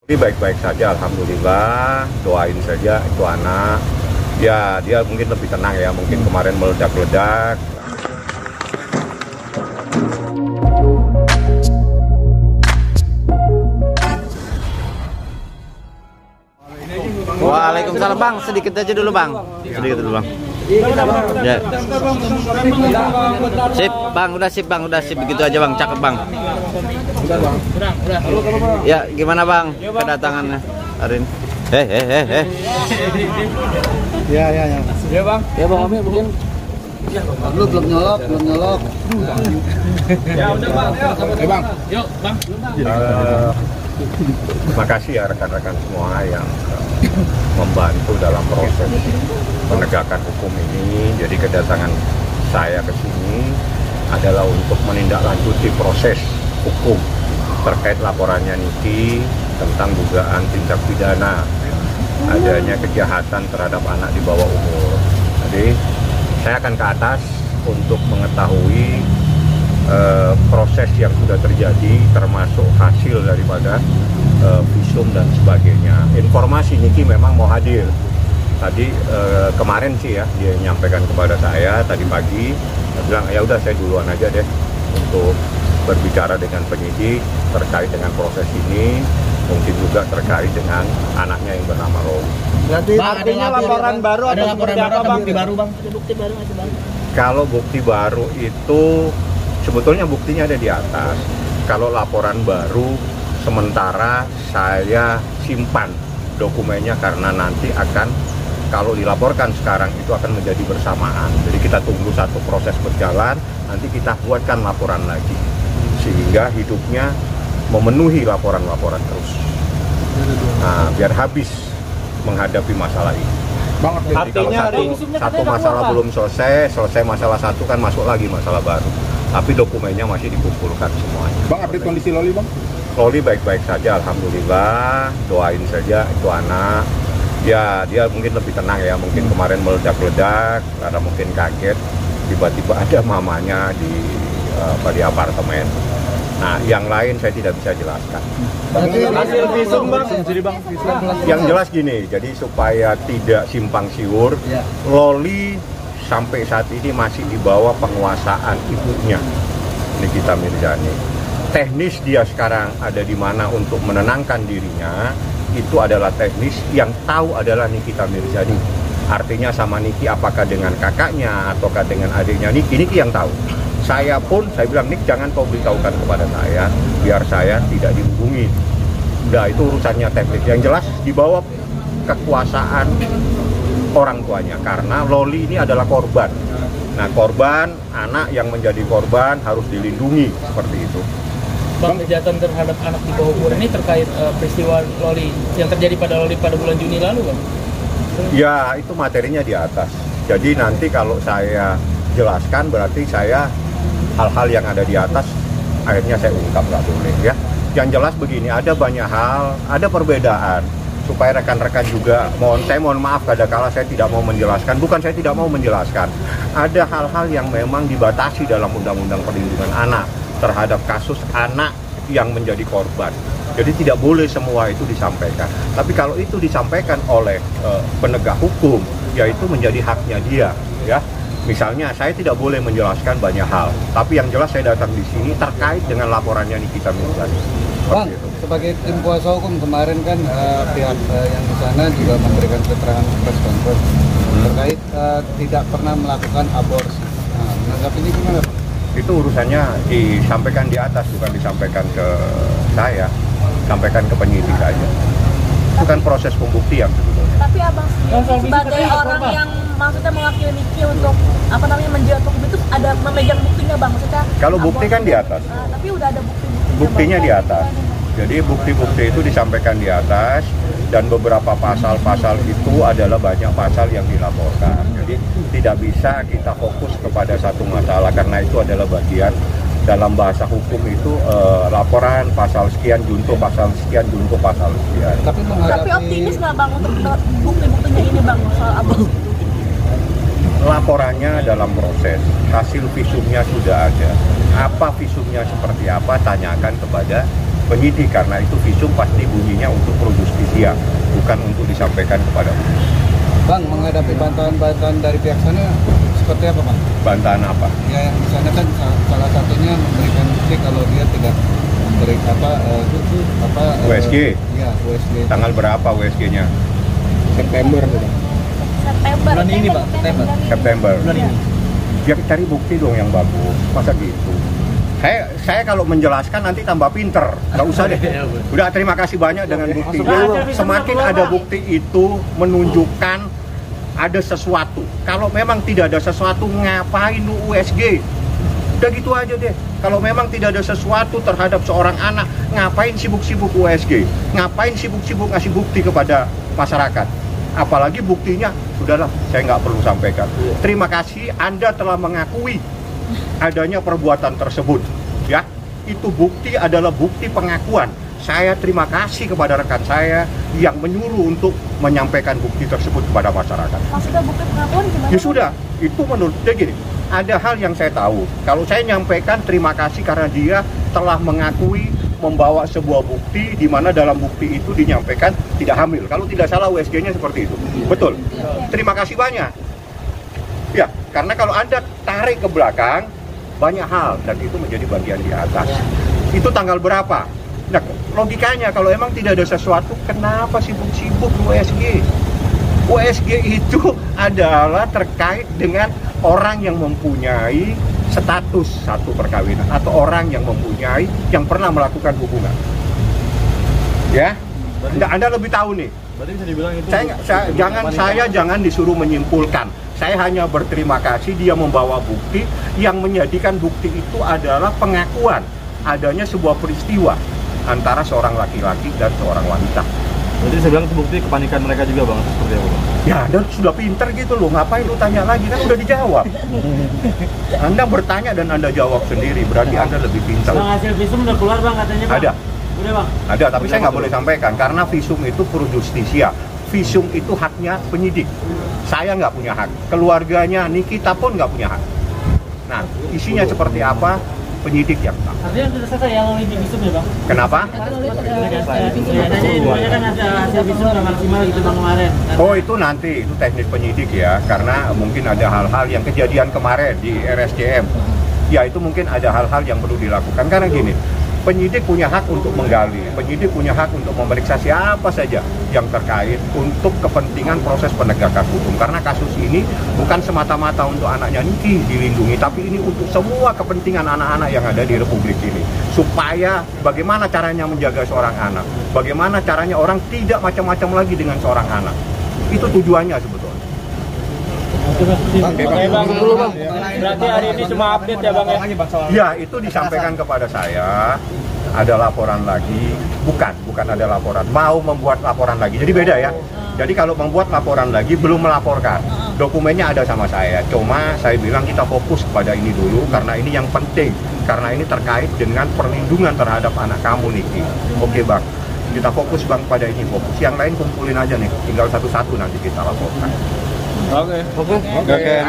Baik-baik saja, alhamdulillah. Doain saja itu anak. Ya, dia mungkin lebih tenang ya. Mungkin kemarin meledak-ledak. Waalaikumsalam bang, sedikit aja dulu bang. Sedikit dulu bang. Ya. Sip bang, udah sip begitu aja bang, cakep bang. Ya gimana bang kedatangannya hari ini? Ya bang. Ya bang Ami mungkin. Belum nyolok. Ya udah bang. Bang. Yuk bang. Terima kasih ya rekan-rekan semua yang membantu dalam proses penegakan hukum ini. Jadi kedatangan saya ke sini adalah untuk menindaklanjuti proses hukum terkait laporannya Niki tentang dugaan tindak pidana adanya kejahatan terhadap anak di bawah umur. Jadi saya akan ke atas untuk mengetahui proses yang sudah terjadi, termasuk hasil daripada visum dan sebagainya. Informasi Niki memang mau hadir. Tadi kemarin sih ya dia menyampaikan kepada saya tadi pagi, dia bilang ya udah saya duluan aja deh untuk berbicara dengan penyidik terkait dengan proses ini, mungkin juga terkait dengan anaknya yang bernama Rowi. Berarti artinya laporan baru ada laporan baru, bang? bukti baru bang? Ada bukti baru nggak sih bang? Kalau bukti baru itu sebetulnya buktinya ada di atas. Kalau laporan baru sementara saya simpan dokumennya karena nanti akan kalau dilaporkan sekarang itu akan menjadi bersamaan. Jadi kita tunggu satu proses berjalan, nanti kita buatkan laporan lagi sehingga hidupnya memenuhi laporan-laporan terus. Nah, biar habis menghadapi masalah ini. Bang, Jadi kalau satu masalah belum selesai masalah satu kan masuk lagi masalah baru. Tapi dokumennya masih dikumpulkan semuanya. Bang, update kondisi Loli bang? Loli baik-baik saja, alhamdulillah. Doain saja itu anak. Ya, dia mungkin lebih tenang ya. Mungkin kemarin meledak-ledak karena mungkin kaget tiba-tiba ada mamanya di apartemen. Nah, yang lain saya tidak bisa jelaskan. Hasil visum bang? Jadi bang, Yang jelas gini, jadi supaya tidak simpang siur, Loli sampai saat ini masih di bawah penguasaan ibunya, Nikita Mirzani. Teknis dia sekarang ada di mana untuk menenangkan dirinya, itu adalah teknis yang tahu adalah Nikita Mirzani. Artinya sama Niki apakah dengan kakaknya ataukah dengan adiknya Niki yang tahu. Saya pun, saya bilang, Nik jangan kau beritahukan kepada saya, biar saya tidak dihubungi. Udah, itu urusannya teknis. Yang jelas di bawah kekuasaan orang tuanya, karena Loli ini adalah korban. Nah, korban, anak yang menjadi korban harus dilindungi, seperti itu. Bang, kejahatan terhadap anak di bawah umur ini terkait peristiwa Loli yang terjadi pada Loli pada bulan Juni lalu bang? Ya, itu materinya di atas. Jadi nanti kalau saya jelaskan berarti saya hal-hal yang ada di atas akhirnya saya ungkap, nggak boleh ya. Yang jelas begini, ada banyak hal, ada perbedaan supaya rekan-rekan juga mohon maaf kadangkala saya tidak mau menjelaskan. Bukan saya tidak mau menjelaskan, ada hal-hal yang memang dibatasi dalam Undang-Undang Perlindungan Anak terhadap kasus anak yang menjadi korban. Jadi tidak boleh semua itu disampaikan. Tapi kalau itu disampaikan oleh penegak hukum, ya itu menjadi haknya dia ya. Misalnya saya tidak boleh menjelaskan banyak hal, tapi yang jelas saya datang di sini terkait dengan laporannya Nikita Mirzani. Bang, sebagai tim kuasa hukum kemarin kan pihak yang di sana juga memberikan keterangan press conference terkait tidak pernah melakukan aborsi. Nah, menanggapi ini gimana, Pak? Itu urusannya disampaikan di atas, bukan disampaikan ke saya, sampaikan ke penyidik aja. Itu kan proses pembuktian sebetulnya. Tapi abang sendiri sebagai orang yang maksudnya mewakili Niki untuk menjual itu ada memegang buktinya bang, maksudnya kalau bukti kan di atas, tapi udah ada buktinya di atas. Jadi bukti-bukti itu disampaikan di atas, dan beberapa pasal-pasal itu adalah banyak pasal yang dilaporkan. Jadi tidak bisa kita fokus kepada satu masalah, karena itu adalah bagian dalam bahasa hukum itu laporan pasal sekian juntuh pasal sekian juntuh pasal sekian. Tapi optimis nggak bang untuk bukti-buktinya ini bang soal aborsi itu? Laporannya dalam proses, hasil visumnya sudah ada. Apa visumnya seperti apa, tanyakan kepada penyidik, karena itu visum pasti bunyinya untuk pro justisia, bukan untuk disampaikan kepada umum. Bang, menghadapi bantahan-bantahan dari pihak sana seperti apa, Bang? Bantahan apa? Ya, yang di sana kan salah satunya memberikan bukti kalau dia tidak memberi USG. Ya, USG. Tanggal berapa USG-nya? September. Bulan ini, Pak, September. Bulan ini. Ya cari bukti dong yang bagus, masa gitu. Saya kalau menjelaskan nanti tambah pinter, nggak usah deh. Udah, terima kasih banyak dengan bukti. Semakin ada bukti itu menunjukkan ada sesuatu. Kalau memang tidak ada sesuatu, ngapain lu USG? Udah gitu aja deh. Kalau memang tidak ada sesuatu terhadap seorang anak, ngapain sibuk-sibuk USG? Ngapain sibuk-sibuk ngasih bukti kepada masyarakat? Apalagi buktinya, sudahlah, saya nggak perlu sampaikan. Terima kasih Anda telah mengakui adanya perbuatan tersebut, ya. Itu bukti adalah bukti pengakuan. Saya terima kasih kepada rekan saya yang menyuruh untuk menyampaikan bukti tersebut kepada masyarakat. Maksudnya bukti pengakuan gimana? Ya sudah, itu menurut dia gini. Ada hal yang saya tahu. Kalau saya nyampaikan terima kasih karena dia telah mengakui membawa sebuah bukti di mana dalam bukti itu dinyampaikan tidak hamil. Kalau tidak salah USG-nya seperti itu. Betul. Terima kasih banyak. Ya, karena kalau Anda tarik ke belakang, banyak hal dan itu menjadi bagian di atas. Itu tanggal berapa? Nah, logikanya kalau emang tidak ada sesuatu, kenapa sibuk-sibuk USG? USG itu adalah terkait dengan orang yang mempunyai status satu perkawinan atau orang yang mempunyai yang pernah melakukan hubungan. Ya, Anda lebih tahu nih. Berarti bisa dibilang itu Saya jangan disuruh menyimpulkan. Saya hanya berterima kasih dia membawa bukti yang menjadikan bukti itu adalah pengakuan adanya sebuah peristiwa antara seorang laki-laki dan seorang wanita. Berarti saya bilang itu bukti kepanikan mereka juga, Bang, seperti apa, Bang? Ya, Anda sudah pinter gitu loh, ngapain lu tanya lagi, kan udah dijawab. Anda bertanya dan Anda jawab sendiri, berarti Anda lebih pintar. Bang, hasil visum udah keluar, Bang, katanya, Bang? Ada. Udah, Bang? Ada, tapi saya nggak boleh sampaikan karena visum itu pro justisia. Visum itu haknya penyidik. Saya nggak punya hak. Keluarganya Nikita pun nggak punya hak. Nah, isinya seperti apa? Penyidik yang tahu. Artinya sudah selesai ya lo di visum ya, Bang? Kenapa? Adanya kan ada hasil visum udah maksimal gitu, Bang, kemarin. Oh, itu nanti, itu teknis penyidik ya. Karena mungkin ada hal-hal yang kejadian kemarin di RSCM. Ya, itu mungkin ada hal-hal yang perlu dilakukan. Karena gini, penyidik punya hak untuk menggali, penyidik punya hak untuk memeriksa siapa saja yang terkait untuk kepentingan proses penegakan hukum. Karena kasus ini bukan semata-mata untuk anaknya Niki dilindungi, tapi ini untuk semua kepentingan anak-anak yang ada di Republik ini. Supaya bagaimana caranya menjaga seorang anak, bagaimana caranya orang tidak macam-macam lagi dengan seorang anak. Itu tujuannya sebetulnya. Oke, Bang, dulu, Bang. Berarti hari ini cuma update ya, Bang, ya? Ya, itu disampaikan kepada saya. Ada laporan lagi, bukan ada laporan, mau membuat laporan lagi. Jadi beda ya. Jadi kalau membuat laporan lagi belum melaporkan. Dokumennya ada sama saya. Cuma saya bilang kita fokus pada ini dulu karena ini yang penting. Karena ini terkait dengan perlindungan terhadap anak kamu, Niki. Oke, Bang. Kita fokus, Bang, pada ini fokus. Yang lain kumpulin aja nih. Tinggal satu-satu nanti kita laporkan. Oke.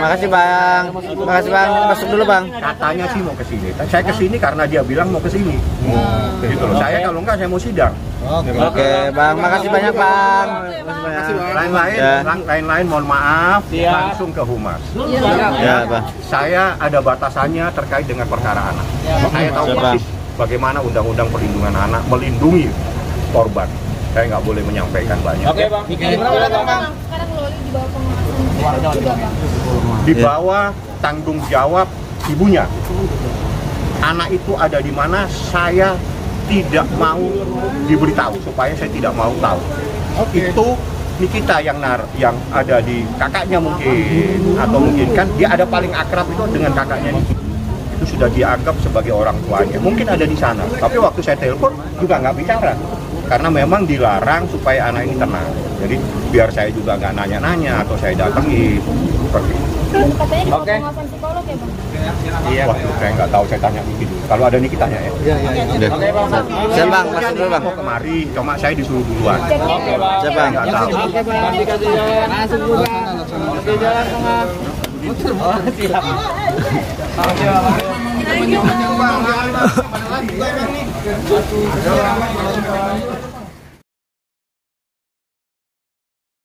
Makasih, Bang. Makasih, Bang. Masuk dulu, Bang. Katanya sih mau ke sini. Saya ke sini karena dia bilang mau ke sini. Gitu loh. Saya kalau enggak saya mau sidang. Oke, Bang. Makasih banyak, Bang. Lain-lain mohon maaf, langsung ke Humas. Ya, Bang. Saya ada batasannya terkait dengan perkara anak. Saya tahu Siap, persis bagaimana Undang-Undang Perlindungan Anak melindungi korban. Saya nggak boleh menyampaikan banyak. Oke, Bang. Sekarang Loli di bawah pengawasan juga, Bang. Di bawah tanggung jawab ibunya. Anak itu ada di mana saya tidak mau diberitahu supaya saya tidak mau tahu. Itu Nikita yang ada di kakaknya mungkin atau mungkin kan dia ada paling akrab itu dengan kakaknya Nikita. Itu sudah dianggap sebagai orang tuanya. Mungkin ada di sana. Tapi waktu saya telepon juga nggak bicara. Karena memang dilarang supaya anak ini tenang. Jadi biar saya juga nggak nanya-nanya atau saya datangi seperti itu. Katanya di bawah pengawasan psikolog ya, Bang? Iya. Waduh, saya nggak tahu, saya tanya Niki dulu. Kalau ada Niki tanya ya. Udah. Siap, Bang. Masuk dulu, Bang. Mau kemari, cuma saya disuruh duluan. Oke, Bang. Siap, Bang. Nggak tahu. Oke, Bang. Dikasih jalan. Langsung juga. Oke, jalan, Bang. Siap. Oke, Bang. Oke.